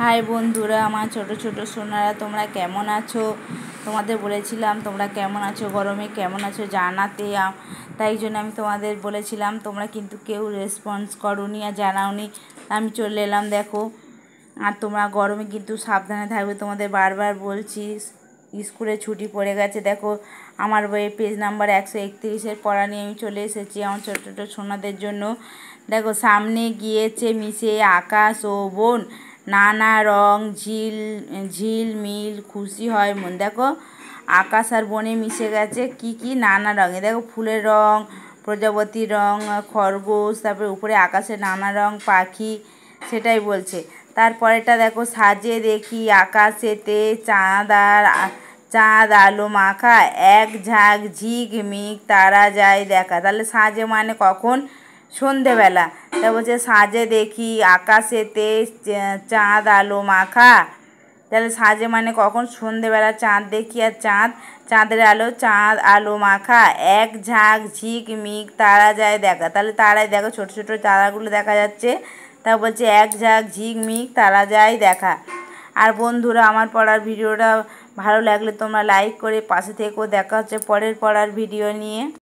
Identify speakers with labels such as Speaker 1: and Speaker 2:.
Speaker 1: High বন্ধুরা, আমার ছোট ছোট সোনারা, তোমরা কেমন আছো? তোমাদের বলেছিলাম তোমরা কেমন আছো, গরমে কেমন আছো জানাতে। তাই জন্য আমি তোমাদের বলেছিলাম, তোমরা কিন্তু কেউ রেসপন্স করোনি আর জানাওনি। আমি চলে এলাম, দেখো। আর তোমরা গরমে কিন্তু সাবধানে থাকবে, তোমাদের বারবার বলছি। স্কুলে ছুটি পড়ে গেছে, দেখো আমার বইয়ে পেজ নাম্বার 131 পড়া নিয়ে আমি চলে এসেছি আমার ছোটো ছোটো সোনাদের জন্য। দেখো, সামনে গিয়েছে মিশে আকাশ ও বন, নানা রং ঝিলমিল খুশি হয় মন। দেখো, আকাশ আর বনে মিশে গেছে কি কি নানা রঙে। দেখো, ফুলের রং, প্রজাপতির রং, খরগোশ, তারপরে উপরে আকাশে নানা রং পাখি, সেটাই বলছে। তারপরেটা দেখো, সাজে দেখি আকাশেতে চাঁদ আলো মাখা, এক ঝাঁক ঝিকমিক তারা যায় দেখা। তাহলে সাজে মানে কখন? সন্ধেবেলা। তা বলছে সাজে দেখি আকাশেতে চাঁদ আলো মাখা। তাহলে সাজে মানে কখন? সন্ধেবেলা চাঁদ দেখি আর চাঁদের আলো মাখা, এক ঝাঁক ঝিকমিক তারা যায় দেখা। তাহলে তারাই দেখো, ছোট ছোট তারাগুলো দেখা যাচ্ছে। তা বলছে এক ঝাঁক ঝিকমিক তারা যায় দেখা। আর বন্ধুরা, আমার পড়ার ভিডিওটা ভালো লাগলে তোমরা লাইক করে পাশে থেকেও। দেখা হচ্ছে পরের পড়ার ভিডিও নিয়ে।